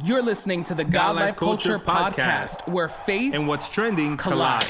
You're listening to the God Life Culture Podcast, where faith and what's trending collide.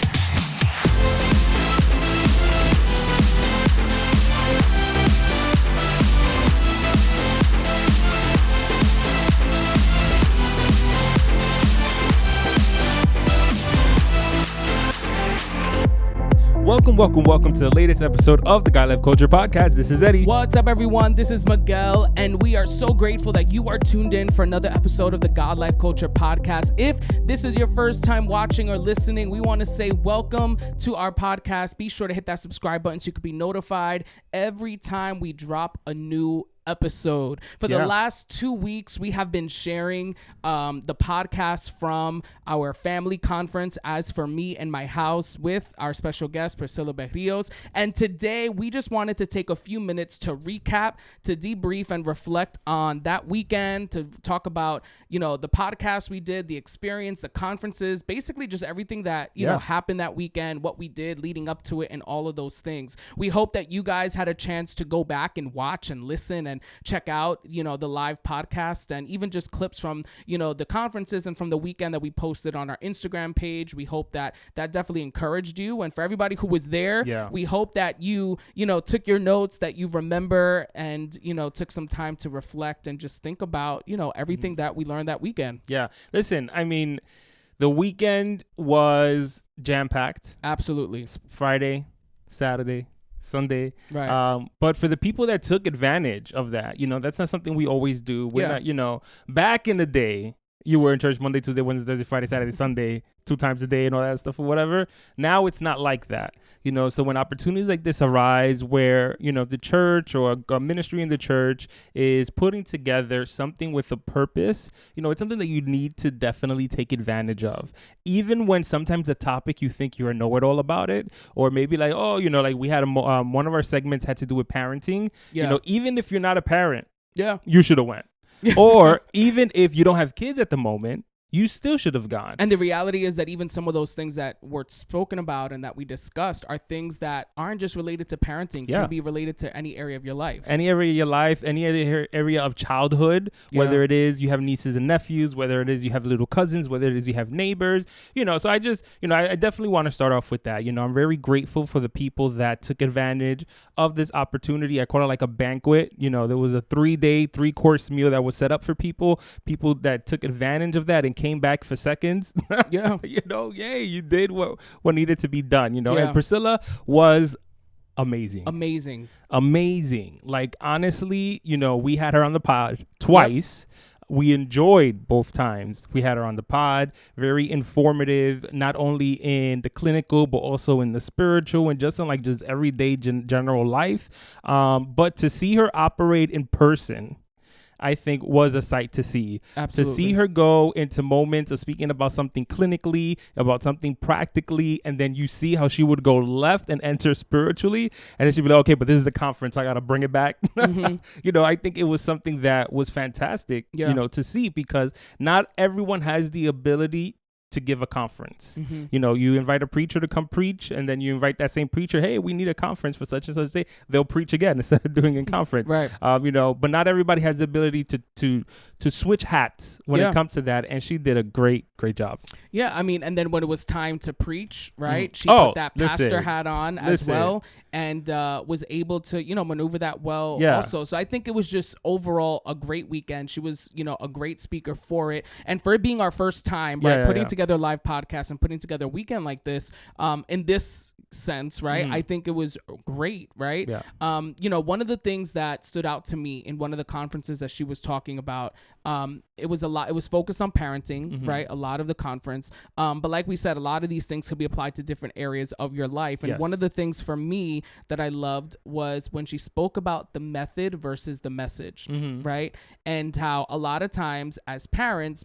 Welcome to the latest episode of the God Life Culture Podcast. This is Eddie. What's up, everyone? This is Miguel, and we are so grateful that you are tuned in for another episode of the God Life Culture Podcast. If this is your first time watching or listening, we want to say welcome to our podcast. Be sure to hit that subscribe button so you can be notified every time we drop a new episode. For the last 2 weeks, we have been sharing the podcast from our family conference, As For Me and My House, with our special guest Priscilla Berrios. And today we just wanted to take a few minutes to recap, to debrief and reflect on that weekend, to talk about, you know, the podcast we did, the experience, the conferences, basically just everything that, you know, happened that weekend, what we did leading up to it, and all of those things. We hope that you guys had a chance to go back and watch and listen and check out, you know, the live podcast and even just clips from, you know, the conferences and from the weekend that we posted on our Instagram page. We hope that that definitely encouraged you. And for everybody who was there, we hope that you know, took your notes, that you remember and, you know, took some time to reflect and just think about, you know, everything that we learned that weekend. Yeah. Listen, I mean, the weekend was jam-packed. Absolutely. Friday, Saturday, Sunday. Right. But for the people that took advantage of that, you know, that's not something we always do. We're not, you know, back in the day, you were in church Monday, Tuesday, Wednesday, Thursday, Friday, Saturday, Sunday, 2 times a day and all that stuff or whatever. Now it's not like that, you know. So when opportunities like this arise where, you know, the church or a ministry in the church is putting together something with a purpose, you know, it's something that you need to definitely take advantage of. Even when sometimes a topic you think you're a know-it-all about it, or maybe like, oh, you know, like we had one of our segments had to do with parenting. You know, even if you're not a parent, you should have went. Or even if you don't have kids at the moment, you still should have gone. And the reality is that even some of those things that were spoken about and that we discussed are things that aren't just related to parenting. Can be related to any area of your life. Any area of your life, any area of childhood, whether it is you have nieces and nephews, whether it is you have little cousins, whether it is you have neighbors, you know. So I just, you know, I definitely want to start off with that. You know, I'm very grateful for the people that took advantage of this opportunity. I call it like a banquet. You know, there was a 3-day, 3-course meal that was set up for people that took advantage of that and came back for seconds. You know, you did what needed to be done, you know. And Priscilla was amazing. Like, honestly, you know, we had her on the pod twice. We enjoyed both times we had her on the pod. Very informative, not only in the clinical, but also in the spiritual and just in like just everyday general life. But to see her operate in person, I think was a sight to see. Absolutely. To see her go into moments of speaking about something clinically, about something practically, and then you see how she would go left and enter spiritually, and then she'd be like, okay, but this is the conference, I got to bring it back. You know, I think it was something that was fantastic, you know, to see, because not everyone has the ability to give a conference. You know, you invite a preacher to come preach, and then you invite that same preacher, hey, we need a conference for such and such day. They'll preach again instead of doing a conference. Right. You know, but not everybody has the ability to switch hats when it comes to that, and she did a great job. Yeah, I mean, and then when it was time to preach, right, she put that pastor hat on as well, and was able to, you know, maneuver that well also. So I think it was just overall a great weekend. She was, you know, a great speaker for it, and for it being our first time, putting together live podcasts and putting together a weekend like this, in this sense, right? I think it was great, right? You know, one of the things that stood out to me in one of the conferences that she was talking about, it was focused on parenting, right? A lot of the conference. But like we said, a lot of these things could be applied to different areas of your life. And one of the things for me that I loved was when she spoke about the method versus the message, right? And how a lot of times as parents,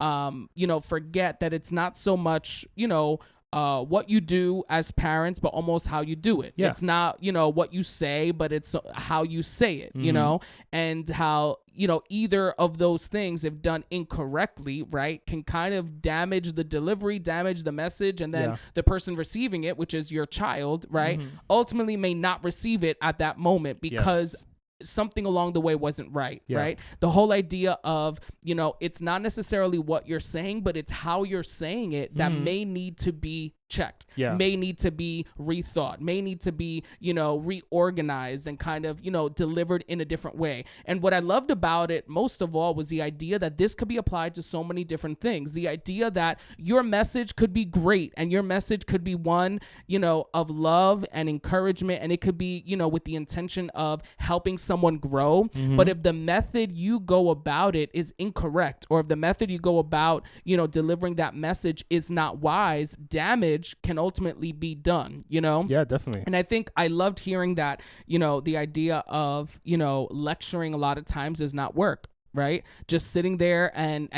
you know, forget that it's not so much, you know, what you do as parents, but almost how you do it. It's not, you know, what you say, but it's how you say it, you know, and how, you know, either of those things, if done incorrectly, right, can kind of damage the delivery, damage the message, and then the person receiving it, which is your child, right, ultimately may not receive it at that moment because something along the way wasn't right, right? The whole idea of, you know, it's not necessarily what you're saying, but it's how you're saying it that may need to be checked, may need to be rethought, may need to be, you know, reorganized and kind of, you know, delivered in a different way. And what I loved about it most of all was the idea that this could be applied to so many different things. The idea that your message could be great and your message could be one, you know, of love and encouragement, and it could be, you know, with the intention of helping someone grow. But if the method you go about it is incorrect, or if the method you go about, you know, delivering that message is not wise, damage can ultimately be done, you know? Yeah, definitely. And I think I loved hearing that, you know, the idea of, you know, lecturing a lot of times does not work. Right? Just sitting there and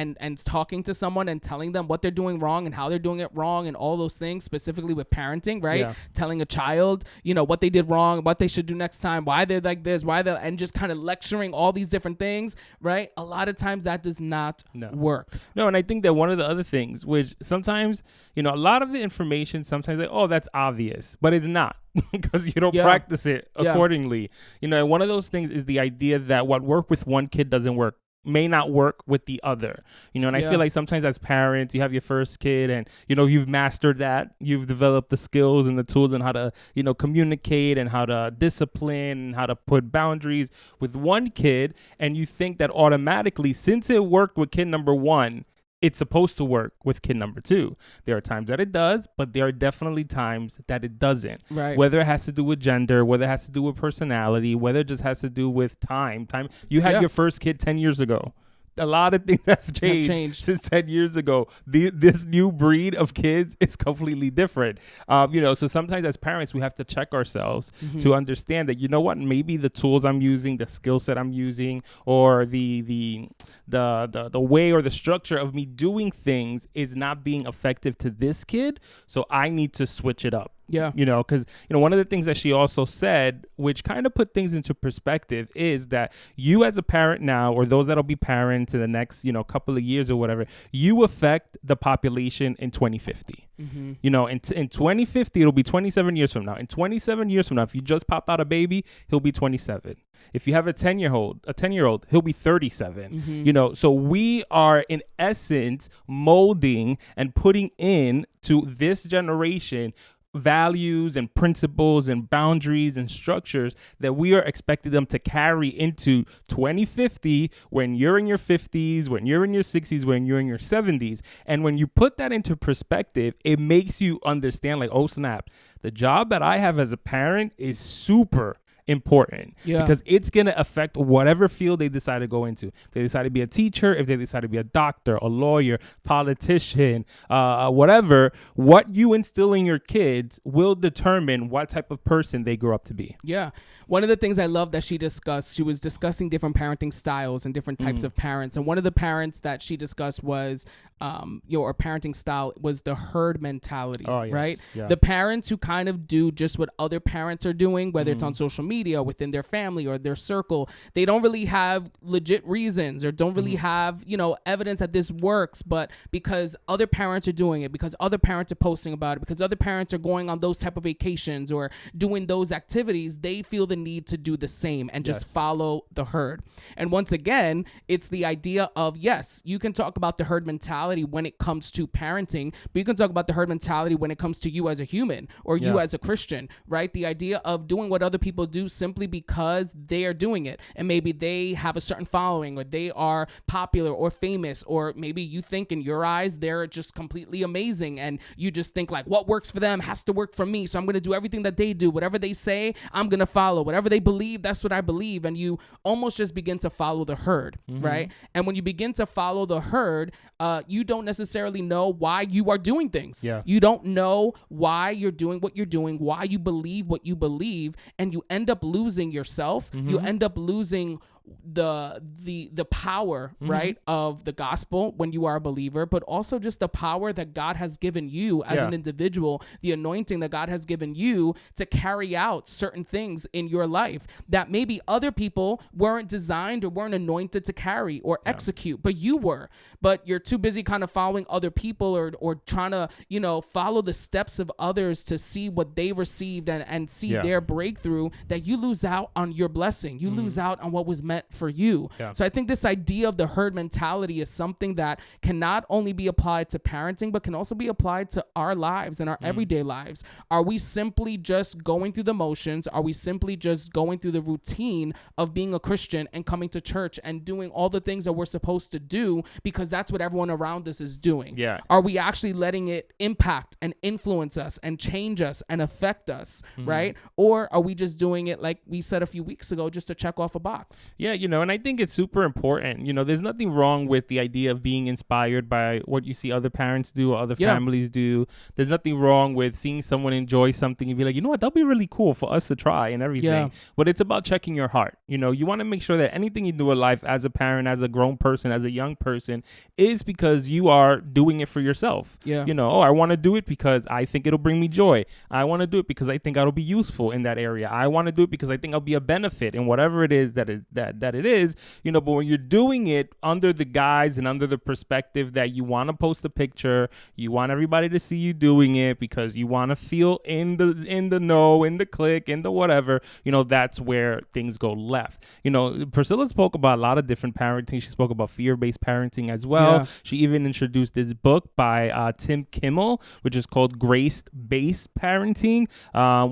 talking to someone and telling them what they're doing wrong and how they're doing it wrong and all those things, specifically with parenting, right? Yeah. Telling a child, you know, what they did wrong, what they should do next time, why they're like this, and just kind of lecturing all these different things, right? A lot of times that does not work. No, and I think that one of the other things, which sometimes, you know, a lot of the information sometimes like, oh, that's obvious, but it's not. Because you don't practice it accordingly. You know, and one of those things is the idea that what worked with one kid doesn't work, may not work with the other. You know, and I feel like sometimes as parents, you have your first kid and, you know, you've mastered that. You've developed the skills and the tools and how to, you know, communicate and how to discipline and how to put boundaries with one kid. And you think that automatically, since it worked with kid number one, it's supposed to work with kid number two. There are times that it does, but there are definitely times that it doesn't. Right. Whether it has to do with gender, whether it has to do with personality, whether it just has to do with time. You had your first kid 10 years ago. A lot of things that's changed since 10 years ago. This new breed of kids is completely different. You know, so sometimes as parents, we have to check ourselves to understand that, you know what, maybe the tools I'm using, the skill set I'm using, or the way or the structure of me doing things is not being effective to this kid. So I need to switch it up. Yeah. You know, because, you know, one of the things that she also said, which kind of put things into perspective, is that you as a parent now, or those that'll be parents in the next, you know, couple of years or whatever, you affect the population in 2050. You know, in 2050, it'll be 27 years from now. In 27 years from now, if you just popped out a baby, he'll be 27. If you have a 10-year-old, he'll be 37. You know, so we are in essence molding and putting in to this generation values and principles and boundaries and structures that we are expecting them to carry into 2050 when you're in your 50s, when you're in your 60s, when you're in your 70s. And when you put that into perspective, it makes you understand, like, oh snap, the job that I have as a parent is super important because it's going to affect whatever field they decide to go into. If they decide to be a teacher, if they decide to be a doctor, a lawyer, politician, whatever, what you instill in your kids will determine what type of person they grow up to be. Yeah. One of the things I love that she discussed, she was discussing different parenting styles and different types of parents. And one of the parents that she discussed was, your parenting style was the herd mentality, right? Yeah. The parents who kind of do just what other parents are doing, whether it's on social media, within their family or their circle, they don't really have legit reasons or don't really have, you know, evidence that this works, but because other parents are doing it, because other parents are posting about it, because other parents are going on those type of vacations or doing those activities, they feel the need to do the same and just follow the herd. And once again, it's the idea of, yes, you can talk about the herd mentality when it comes to parenting, but you can talk about the herd mentality when it comes to you as a human or you as a Christian, right? The idea of doing what other people do simply because they are doing it. And maybe they have a certain following or they are popular or famous, or maybe you think in your eyes they're just completely amazing and you just think like what works for them has to work for me. So I'm going to do everything that they do. Whatever they say, I'm going to follow. Whatever they believe, that's what I believe. And you almost just begin to follow the herd, right? And when you begin to follow the herd, you don't necessarily know why you are doing things. You don't know why you're doing what you're doing, why you believe what you believe, and you end up losing yourself. You end up losing the power, right, of the gospel when you are a believer, but also just the power that God has given you as an individual, the anointing that God has given you to carry out certain things in your life that maybe other people weren't designed or weren't anointed to carry or execute, but you were. But you're too busy kind of following other people or trying to, you know, follow the steps of others to see what they received and see their breakthrough, that you lose out on your blessing. You lose out on what was meant for you. So I think this idea of the herd mentality is something that can not only be applied to parenting, but can also be applied to our lives and our everyday lives. Are we simply just going through the motions? Are we simply just going through the routine of being a Christian and coming to church and doing all the things that we're supposed to do because that's what everyone around us is doing? Are we actually letting it impact and influence us and change us and affect us, right? Or are we just doing it like we said a few weeks ago, just to check off a box? Yeah, you know, and I think it's super important. You know, there's nothing wrong with the idea of being inspired by what you see other parents do or other families do. There's nothing wrong with seeing someone enjoy something and be like, you know what, that'll be really cool for us to try and everything. But it's about checking your heart. You know, you want to make sure that anything you do in life as a parent, as a grown person, as a young person, is because you are doing it for yourself. You know, I want to do it because I think it'll bring me joy. I want to do it because I think I'll be useful in that area. I want to do it because I think I'll be a benefit in whatever it is that it is, you know. But when you're doing it under the guise and under the perspective that you want to post a picture, you want everybody to see you doing it because you want to feel in the know, in the clique, in the whatever, you know, that's where things go left. You know, Priscilla spoke about a lot of different parenting. She spoke about fear-based parenting as well. She even introduced this book by Tim Kimmel, which is called Grace-Based Parenting,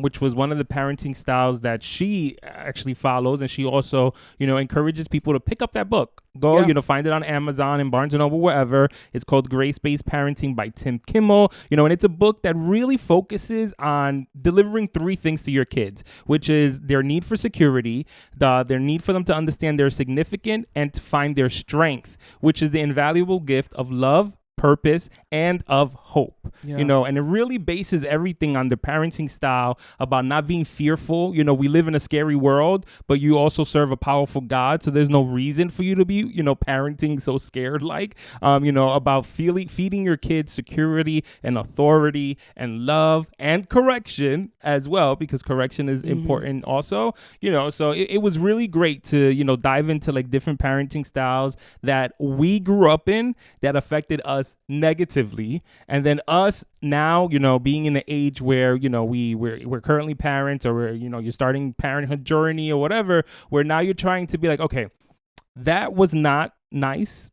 which was one of the parenting styles that she actually follows. And she also, you know, encourages people to pick up that book. Go, you know, find it on Amazon and Barnes & Noble, wherever. It's called Grace-Based Parenting by Tim Kimmel. You know, and it's a book that really focuses on delivering three things to your kids, which is their need for security, their need for them to understand they're significant, and to find their strength, which is the invaluable gift of love, purpose, and of hope. You know, and it really bases everything on the parenting style about not being fearful. You know, we live in a scary world, but you also serve a powerful God, so there's no reason for you to be, you know, parenting so scared, like you know, about feeding your kids security and authority and love and correction as well, because correction is important also, you know. So it was really great to, you know, dive into like different parenting styles that we grew up in that affected us negatively, and then us now, you know, being in the age where, you know, we're currently parents, or we're, you know, you're starting parenthood journey or whatever, where now you're trying to be like, okay, that was not nice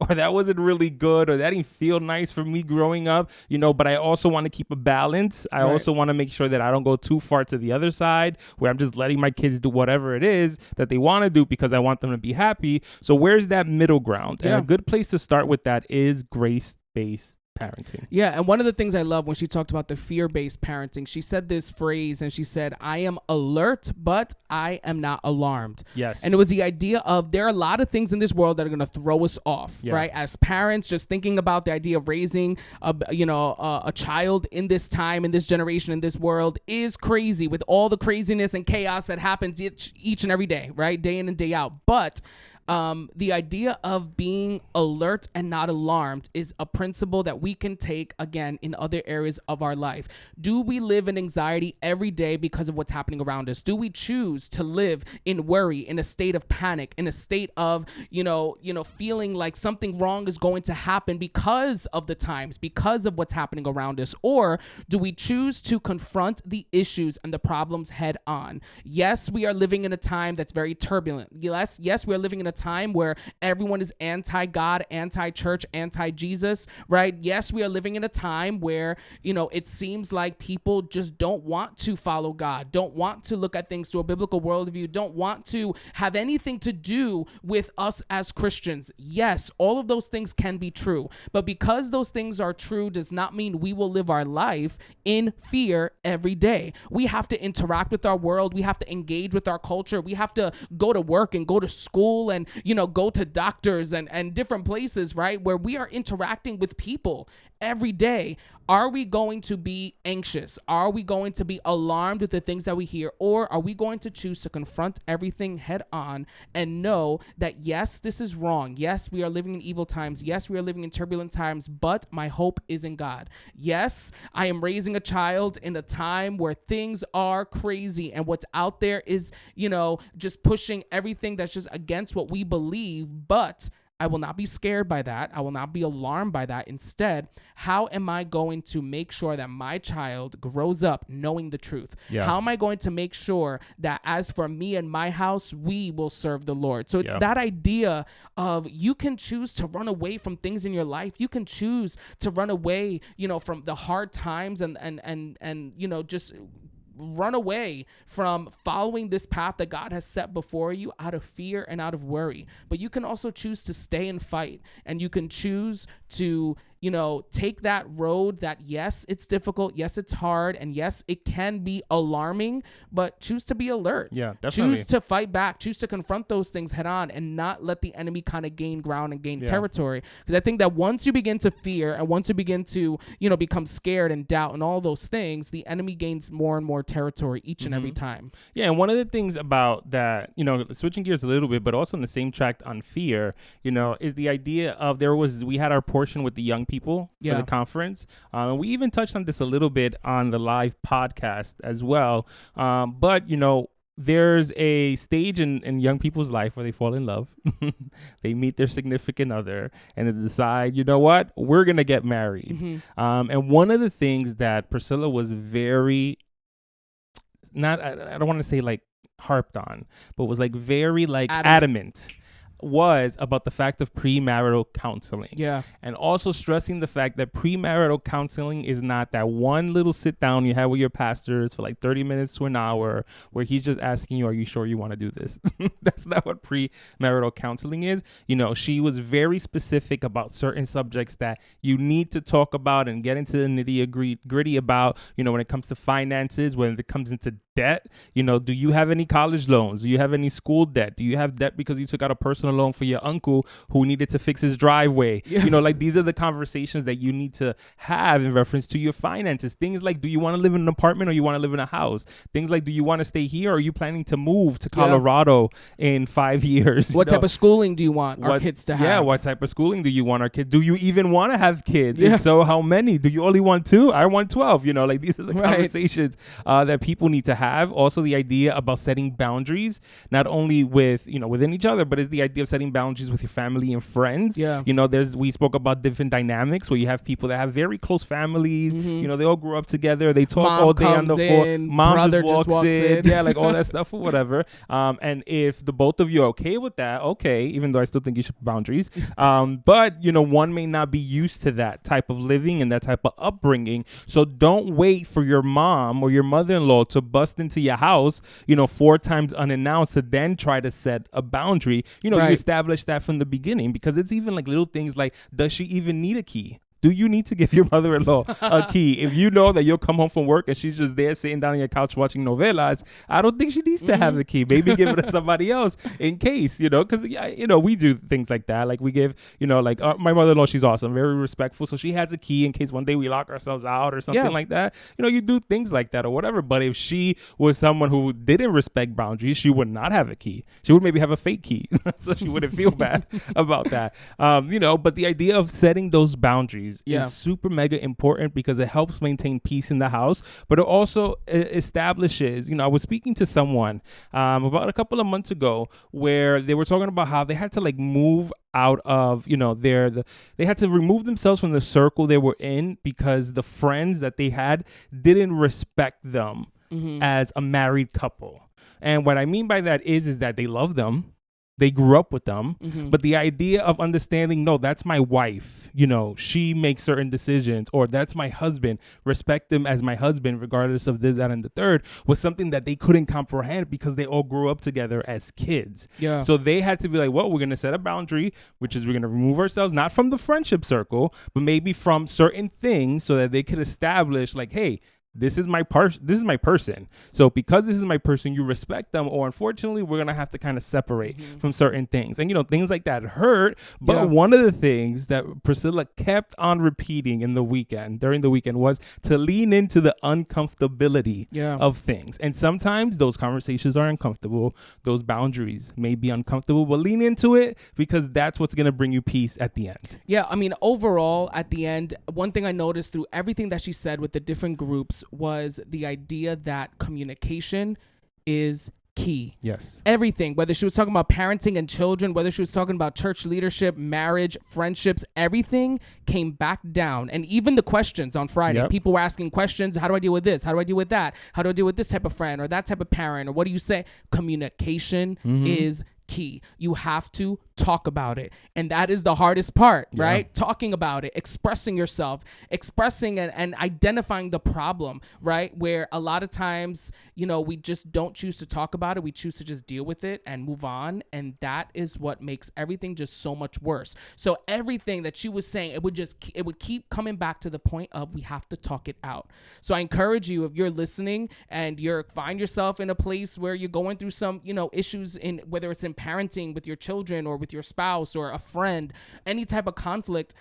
or that wasn't really good, or that didn't feel nice for me growing up, you know, but I also want to keep a balance. I also want to make sure that I don't go too far to the other side where I'm just letting my kids do whatever it is that they want to do because I want them to be happy. So where's that middle ground? And a good place to start with that is grace-based parenting. Yeah, and one of the things I love when she talked about the fear-based parenting, she said this phrase, and she said, I am alert, but I am not alarmed. Yes. And it was the idea of there are a lot of things in this world that are going to throw us off, right? As parents, just thinking about the idea of raising a child in this time, in this generation, in this world is crazy, with all the craziness and chaos that happens each and every day, right? Day in and day out. But the idea of being alert and not alarmed is a principle that we can take, again, in other areas of our life. Do we live in anxiety every day because of what's happening around us? Do we choose to live in worry, in a state of panic, in a state of, feeling like something wrong is going to happen because of the times, because of what's happening around us? Or do we choose to confront the issues and the problems head on? Yes, we are living in a time that's very turbulent. Yes, we are living in a time where everyone is anti-God, anti-church, anti-Jesus, right? Yes, we are living in a time where, it seems like people just don't want to follow God, don't want to look at things through a biblical worldview, don't want to have anything to do with us as Christians. Yes, all of those things can be true, but because those things are true does not mean we will live our life in fear every day. We have to interact with our world. We have to engage with our culture. We have to go to work and go to school and, you know, go to doctors and different places, right? Where we are interacting with people every day. Are we going to be anxious? Are we going to be alarmed with the things that we hear? Or are we going to choose to confront everything head on and know that, yes, this is wrong. Yes, we are living in evil times. Yes, we are living in turbulent times, but my hope is in God. Yes, I am raising a child in a time where things are crazy and what's out there is, you know, just pushing everything that's just against what we believe, but I will not be scared by that. I will not be alarmed by that. Instead, how am I going to make sure that my child grows up knowing the truth? Yeah. How am I going to make sure that as for me and my house, we will serve the Lord? So it's that idea of you can choose to run away from things in your life. You can choose to run away, you know, from the hard times and you know, just run away from following this path that God has set before you out of fear and out of worry. But you can also choose to stay and fight, and you can choose to, you know, take that road that, yes, it's difficult, yes, it's hard, and yes, it can be alarming, but choose to be alert. Yeah, definitely. Choose to fight back, choose to confront those things head on and not let the enemy kind of gain ground and gain territory. Because I think that once you begin to fear and once you begin to, you know, become scared and doubt and all those things, the enemy gains more and more territory each and every time. Yeah, and one of the things about that, you know, switching gears a little bit, but also on the same track on fear, you know, is the idea of we had our portion with the young people for the conference. And we even touched on this a little bit on the live podcast as well. But, you know, there's a stage in young people's life where they fall in love. They meet their significant other and they decide, you know what, we're going to get married. And one of the things that Priscilla was very, I don't want to say like harped on, but was like very like adamant was about the fact of premarital counseling. Yeah. And also stressing the fact that premarital counseling is not that one little sit down you have with your pastors for like 30 minutes to an hour where he's just asking you, are you sure you want to do this? That's not what premarital counseling is. You know, she was very specific about certain subjects that you need to talk about and get into the nitty gritty about, you know, when it comes to finances, when it comes into debt, you know, do you have any college loans? Do you have any school debt? Do you have debt because you took out a personal loan for your uncle who needed to fix his driveway? You know, like these are the conversations that you need to have in reference to your finances. Things like, do you want to live in an apartment or you want to live in a house? Things like, do you want to stay here or are you planning to move to Colorado in 5 years? What type of schooling do you want our kids to have? Yeah, what type of schooling do you want our kids? Do you even want to have kids? If so, how many? Do you only want 2? I want 12. You know, like these are the conversations that people need to have. Also, the idea about setting boundaries, not only with, you know, within each other, but is the idea of setting boundaries with your family and friends. You know, we spoke about different dynamics where you have people that have very close families. You know, they all grew up together. They talk all day on the phone. Mom just walks in. Yeah, like all that stuff or whatever. And if the both of you are okay with that, okay, even though I still think you should put boundaries. But, you know, one may not be used to that type of living and that type of upbringing. So don't wait for your mom or your mother-in-law to bust into your house, you know, 4 times unannounced to then try to set a boundary. You know, you establish that from the beginning, because it's even like little things like, does she even need a key? Do you need to give your mother-in-law a key? If you know that you'll come home from work and she's just there sitting down on your couch watching novelas, I don't think she needs to have the key. Maybe give it to somebody else in case, you know, because, you know, we do things like that. Like we give, you know, like my mother-in-law, she's awesome, very respectful. So she has a key in case one day we lock ourselves out or something like that. You know, you do things like that or whatever. But if she was someone who didn't respect boundaries, she would not have a key. She would maybe have a fake key. So she wouldn't feel bad about that. You know, but the idea of setting those boundaries is super mega important because it helps maintain peace in the house, but it also establishes, you know, I was speaking to someone about a couple of months ago where they were talking about how they had to like move out of, you know, they had to remove themselves from the circle they were in because the friends that they had didn't respect them as a married couple. And what I mean by that is that they love them. They grew up with them, but the idea of understanding, no, that's my wife, you know, she makes certain decisions, or that's my husband, respect him as my husband, regardless of this, that, and the third, was something that they couldn't comprehend because they all grew up together as kids. So they had to be like, well, we're going to set a boundary, which is we're going to remove ourselves, not from the friendship circle, but maybe from certain things so that they could establish like, hey, this is my person. So because this is my person, you respect them, or unfortunately, we're going to have to kind of separate from certain things. And, things like that hurt. But one of the things that Priscilla kept on repeating during the weekend was to lean into the uncomfortability of things. And sometimes those conversations are uncomfortable. Those boundaries may be uncomfortable, but lean into it because that's what's going to bring you peace at the end. Yeah. I mean, overall, at the end, one thing I noticed through everything that she said with the different groups was the idea that communication is key. Yes. Everything, whether she was talking about parenting and children, whether she was talking about church leadership, marriage, friendships, everything came back down. And even the questions on Friday, people were asking questions. How do I deal with this? How do I deal with that? How do I deal with this type of friend or that type of parent? Or what do you say? Communication is key. You have to talk about it. And that is the hardest part, right? Talking about it, expressing yourself, expressing and identifying the problem, right? Where a lot of times, we just don't choose to talk about it. We choose to just deal with it and move on. And that is what makes everything just so much worse. So everything that she was saying, it would keep coming back to the point of we have to talk it out. So I encourage you, if you're listening and find yourself in a place where you're going through some, issues in whether it's in parenting with your children or with your spouse or a friend, any type of conflict,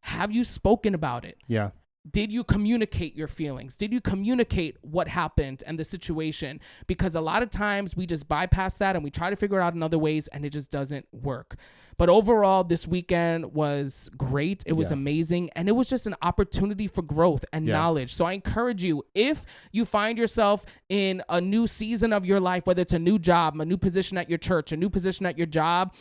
have you spoken about it? Yeah. Did you communicate your feelings? Did you communicate what happened and the situation? Because a lot of times we just bypass that and we try to figure it out in other ways and it just doesn't work. But overall, this weekend was great. It was amazing. And it was just an opportunity for growth and knowledge. So I encourage you, if you find yourself in a new season of your life, whether it's a new job, a new position at your church, a new position at your job,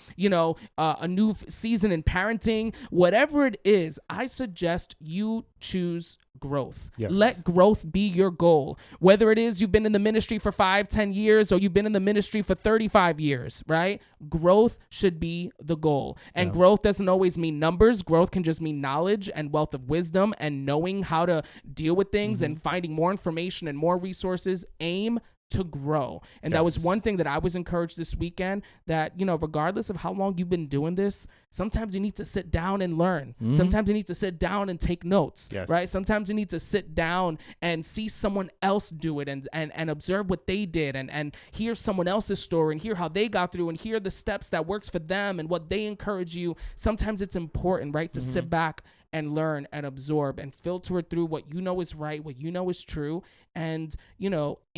a new season in parenting, whatever it is, I suggest you choose growth. Yes. Let growth be your goal. Whether it is you've been in the ministry for 5-10 years or you've been in the ministry for 35 years, right? Growth should be the goal. And growth doesn't always mean numbers. Growth can just mean knowledge and wealth of wisdom and knowing how to deal with things and finding more information and more resources. Aim to grow. And that was one thing that I was encouraged this weekend, that, regardless of how long you've been doing this, sometimes you need to sit down and learn. Sometimes you need to sit down and take notes, right? Sometimes you need to sit down and see someone else do it and observe what they did and hear someone else's story and hear how they got through and hear the steps that works for them and what they encourage you. Sometimes it's important, right, to sit back and learn and absorb and filter it through what you know is right, what you know is true, and,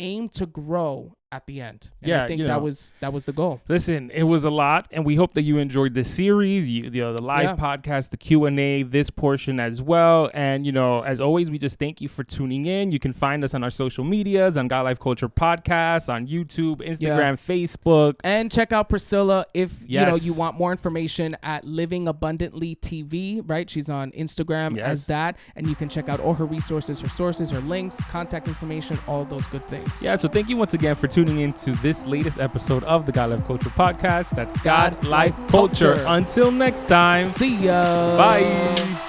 aim to grow at the end. And I think that was the goal. Listen, it was a lot, and we hope that you enjoyed the series, the live podcast, the Q&A, this portion as well. And, as always, we just thank you for tuning in. You can find us on our social medias, on God Life Culture Podcast, on YouTube, Instagram, Facebook. And check out Priscilla if, you want more information at Living Abundantly TV, right? She's on Instagram as that. And you can check out all her resources, her sources, her links, contact information, all those good things. Yeah, so thank you once again for tuning into this latest episode of the God Life Culture Podcast. That's God Life Culture. Until next time. See ya. Bye.